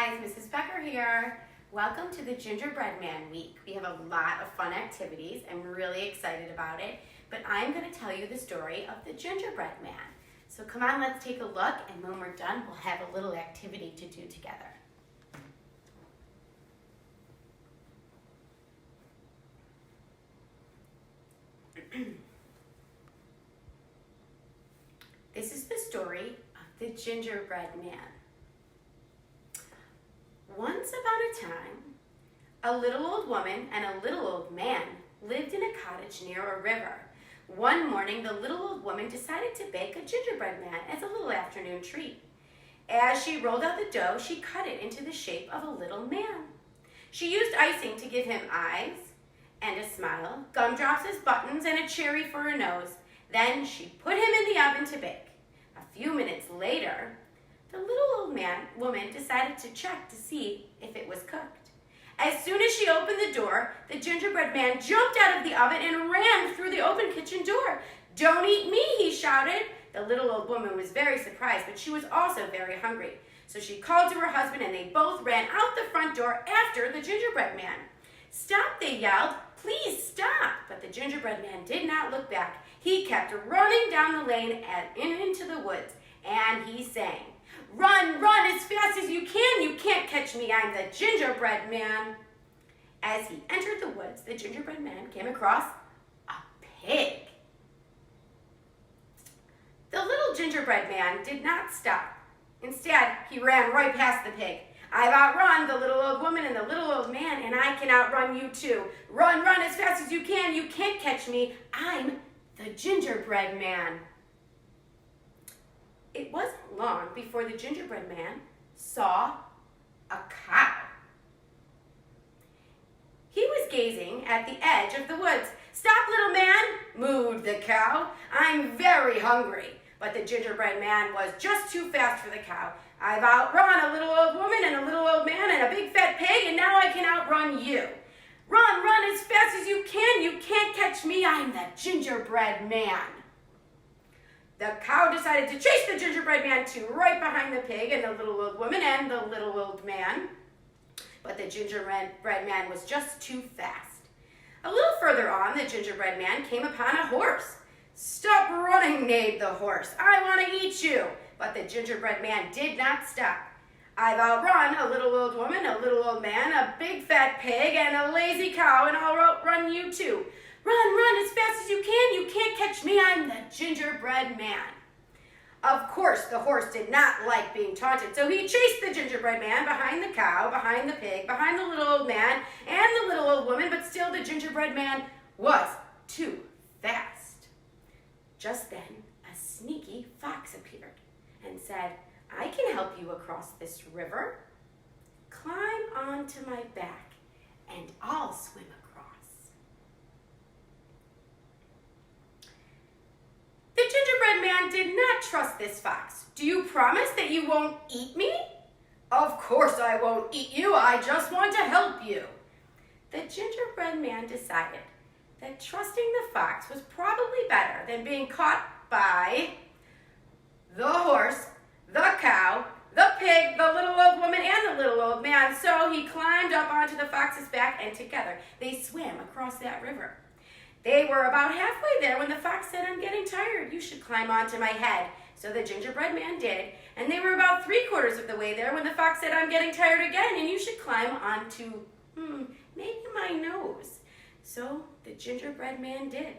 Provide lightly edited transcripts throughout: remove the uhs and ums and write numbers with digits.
guys, Mrs. Becker here. Welcome to the Gingerbread Man week. We have a lot of fun activities. I'm really excited about it, but I'm going to tell you the story of the Gingerbread Man. So come on, let's take a look, and when we're done, we'll have a little activity to do together. This is the story of the Gingerbread Man. Once upon a time, a little old woman and a little old man lived in a cottage near a river. One morning, the little old woman decided to bake a gingerbread man as a little afternoon treat. As she rolled out the dough, she cut it into the shape of a little man. She used icing to give him eyes and a smile, gumdrops as buttons, and a cherry for a nose. Then she put him in the oven to bake. A few minutes later, the little old woman decided to check to see if it was cooked. As soon as she opened the door, the gingerbread man jumped out of the oven and ran through the open kitchen door. "Don't eat me," he shouted. The little old woman was very surprised, but she was also very hungry. So she called to her husband, and they both ran out the front door after the gingerbread man. "Stop," they yelled. "Please stop." But the gingerbread man did not look back. He kept running down the lane and into the woods, and he sang, "Run, run as fast as you can't catch me, I'm the gingerbread man." As he entered the woods, the gingerbread man came across a pig. The little gingerbread man did not stop. Instead, he ran right past the pig. "I've outrun the little old woman and the little old man, and I can outrun you too. Run, run as fast as you can't catch me, I'm the gingerbread man." It wasn't long before the gingerbread man saw a cow. He was gazing at the edge of the woods. "Stop, little man," mooed the cow. "I'm very hungry." But the gingerbread man was just too fast for the cow. "I've outrun a little old woman and a little old man and a big fat pig, and now I can outrun you. Run, run as fast as you can't catch me, I'm the gingerbread man." The cow decided to chase the gingerbread man to right behind the pig and the little old woman and the little old man. But the gingerbread man was just too fast. A little further on, the gingerbread man came upon a horse. "Stop running," neighed the horse. "I want to eat you." But the gingerbread man did not stop. "I've outrun a little old woman, a little old man, a big fat pig, and a lazy cow, and I'll outrun you too. Run, run as fast as you can't catch me, I'm the gingerbread man." Of course, the horse did not like being taunted, so he chased the gingerbread man behind the cow, behind the pig, behind the little old man, and the little old woman, but still the gingerbread man was too fast. Just then, a sneaky fox appeared and said, "I can help you across this river. Climb onto my back, and I'll swim across." The gingerbread man did not trust this fox. "Do you promise that you won't eat me?" "Of course I won't eat you. I just want to help you." The gingerbread man decided that trusting the fox was probably better than being caught by the horse, the cow, the pig, the little old woman, and the little old man. So he climbed up onto the fox's back, and together they swam across that river. They were about halfway there when the fox said, "I'm getting tired. You should climb onto my head." So the gingerbread man did, and they were about 3/4 of the way there when the fox said, "I'm getting tired again, and you should climb onto, maybe my nose." So the gingerbread man did.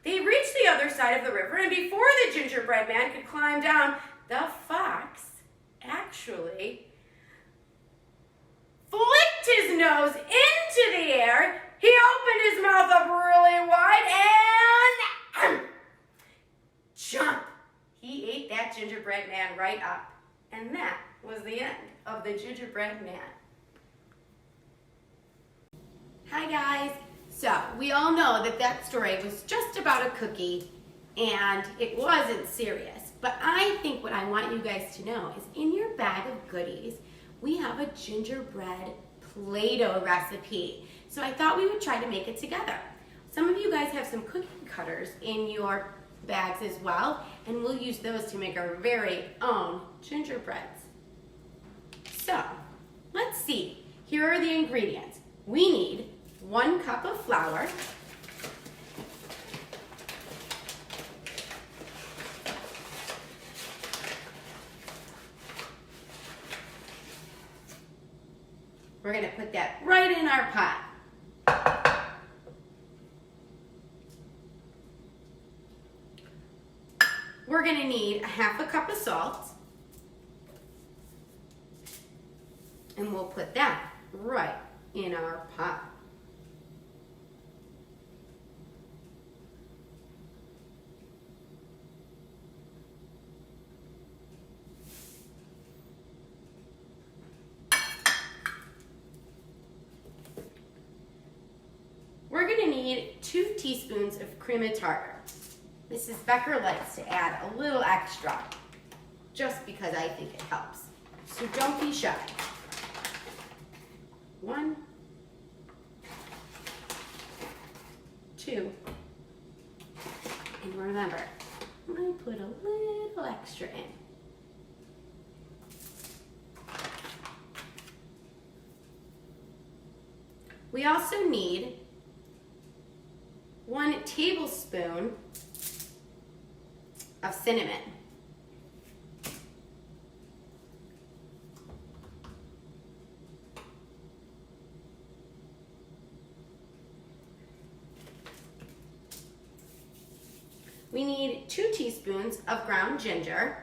They reached the other side of the river, and before the gingerbread man could climb down, the fox actually flicked his nose into the air. He opened his mouth up really wide and jump! He ate that gingerbread man right up. And that was the end of the gingerbread man. Hi guys. So we all know that story was just about a cookie and it wasn't serious. But I think what I want you guys to know is in your bag of goodies, we have a gingerbread Play-Doh recipe. So I thought we would try to make it together. Some of you guys have some cookie cutters in your bags as well, and we'll use those to make our very own gingerbreads. So let's see. Here are the ingredients. We need 1 cup of flour, we're going to put that right in our pot. We're going to need 1/2 cup of salt, and we'll put that right in our pot. We're going to need 2 teaspoons of cream of tartar. Mrs. Becker likes to add a little extra, just because I think it helps. So don't be shy. 1, 2, and remember, I put a little extra in. We also need 1 tablespoon of cinnamon. We need 2 teaspoons of ground ginger.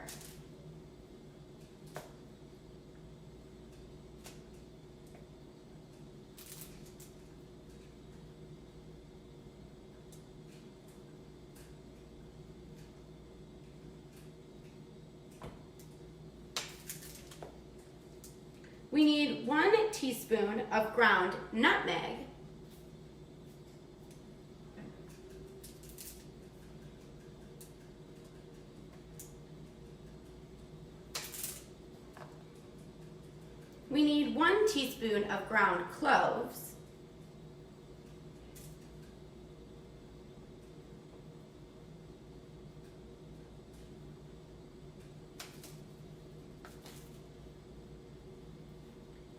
We need 1 teaspoon of ground nutmeg. We need 1 teaspoon of ground cloves.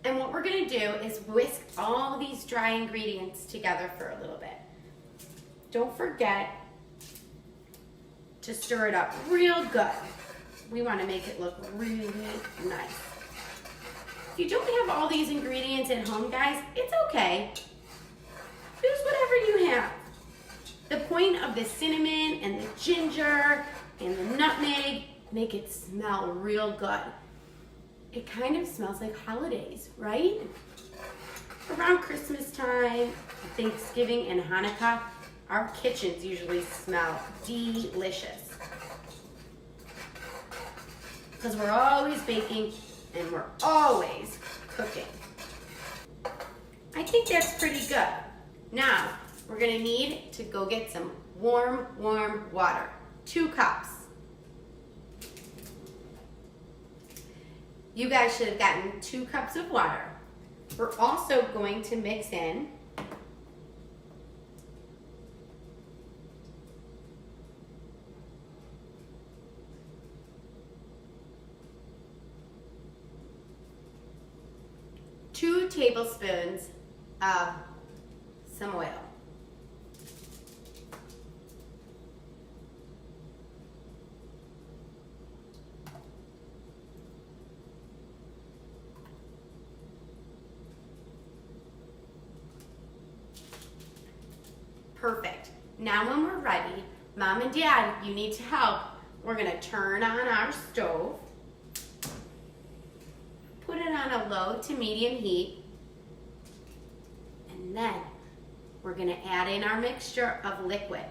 And what we're going to do is whisk all these dry ingredients together for a little bit. Don't forget to stir it up real good. We want to make it look really nice. If you don't have all these ingredients at home, guys, it's okay. Use whatever you have. The point of the cinnamon and the ginger and the nutmeg, make it smell real good. It kind of smells like holidays, right? Around Christmas time, Thanksgiving, and Hanukkah, our kitchens usually smell delicious. Because we're always baking and we're always cooking. I think that's pretty good. Now, we're gonna need to go get some warm water. 2 cups. You guys should have gotten 2 cups of water. We're also going to mix in two tablespoons of some oil. Perfect. Now when we're ready, Mom and Dad, you need to help. We're gonna turn on our stove. Put it on a low to medium heat. And then we're gonna add in our mixture of liquid.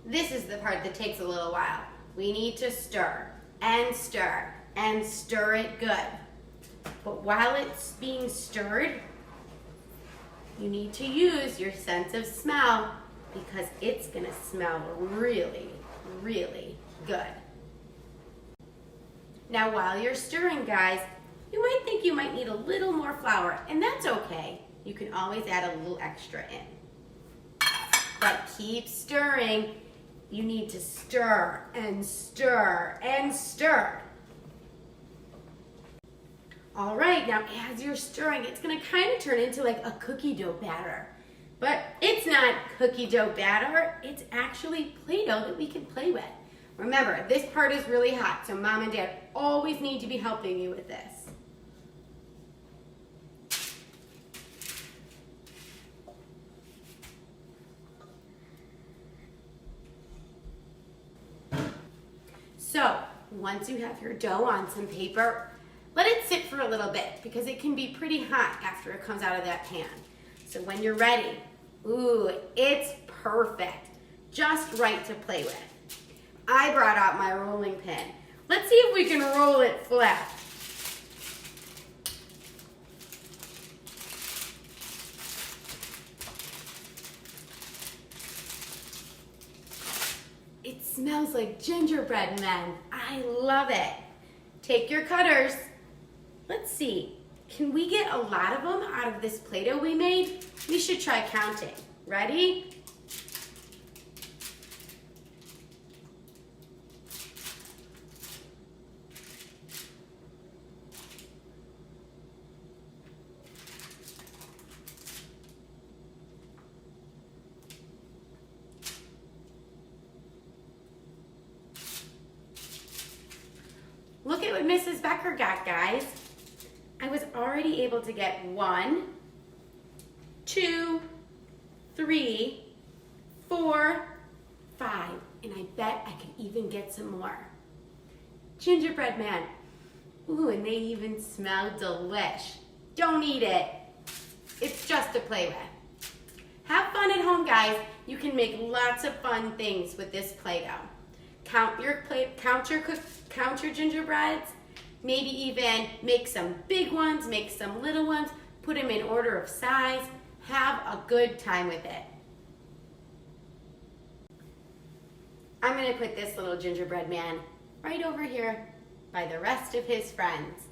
This is the part that takes a little while. We need to stir and stir and stir it good. But while it's being stirred, you need to use your sense of smell because it's gonna smell really, really good. Now while you're stirring, guys, you might think you might need a little more flour, and that's okay. You can always add a little extra in. But keep stirring. you need to stir and stir and stir. All right, now as you're stirring, it's gonna kind of turn into like a cookie dough batter. But it's not cookie dough batter, it's actually Play-Doh that we can play with. Remember, this part is really hot, so Mom and Dad always need to be helping you with this. So, once you have your dough on some paper, let it sit for a little bit because it can be pretty hot after it comes out of that pan. So when you're ready, ooh, it's perfect. Just right to play with. I brought out my rolling pin. Let's see if we can roll it flat. It smells like Gingerbread Man. I love it. Take your cutters. Let's see, can we get a lot of them out of this Play-Doh we made? We should try counting. Ready? Look at what Mrs. Becker got, guys. I was already able to get 1, 2, 3, 4, 5, and I bet I can even get some more. Gingerbread Man. Ooh, and they even smell delish. Don't eat it. It's just to play with. Have fun at home, guys. You can make lots of fun things with this Play-Doh. Count your gingerbreads. Maybe even make some big ones, make some little ones, put them in order of size. Have a good time with it. I'm gonna put this little gingerbread man right over here by the rest of his friends.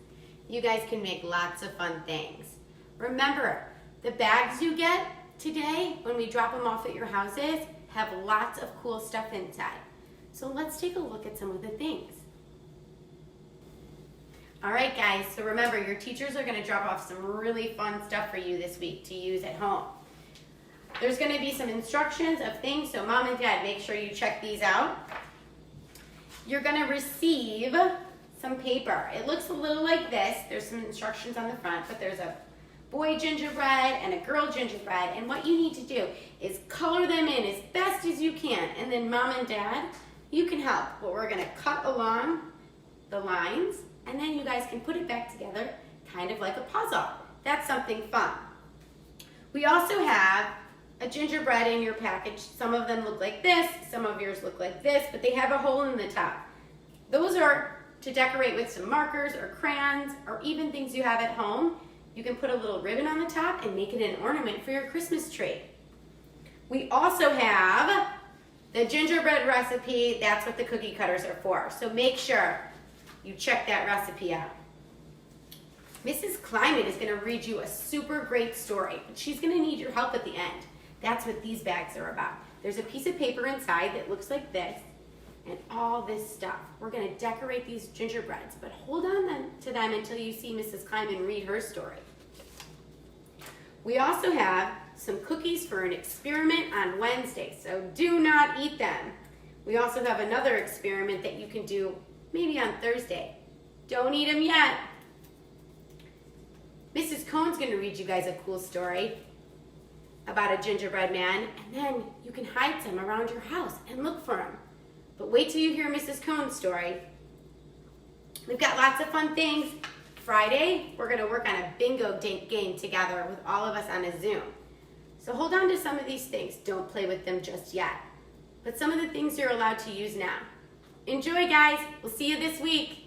You guys can make lots of fun things. Remember, the bags you get today when we drop them off at your houses have lots of cool stuff inside. So let's take a look at some of the things. All right, guys, so remember, your teachers are gonna drop off some really fun stuff for you this week to use at home. There's gonna be some instructions of things, so Mom and Dad, make sure you check these out. You're gonna receive some paper. It looks a little like this. There's some instructions on the front, but there's a boy gingerbread and a girl gingerbread, and what you need to do is color them in as best as you can, and then Mom and Dad, you can help, but we're gonna cut along the lines, and then you guys can put it back together kind of like a puzzle. That's something fun. We also have a gingerbread in your package. Some of them look like this, some of yours look like this, but they have a hole in the top. Those are to decorate with some markers or crayons or even things you have at home. You can put a little ribbon on the top and make it an ornament for your Christmas tree. We also have the gingerbread recipe. That's what the cookie cutters are for. So make sure you check that recipe out. Mrs. Climate is going to read you a super great story, but she's going to need your help at the end. That's what these bags are about. There's a piece of paper inside that looks like this and all this stuff. We're going to decorate these gingerbreads, but hold on to them until you see Mrs. Climate read her story. We also have some cookies for an experiment on Wednesday, so do not eat them. We also have another experiment that you can do maybe on Thursday. Don't eat them yet. Mrs. Cohn's going to read you guys a cool story about a gingerbread man, and then you can hide some around your house and look for them. But wait till you hear Mrs. Cohn's story. We've got lots of fun things. Friday, we're going to work on a bingo game together with all of us on a Zoom. So hold on to some of these things. Don't play with them just yet. But some of the things you're allowed to use now. Enjoy, guys. We'll see you this week.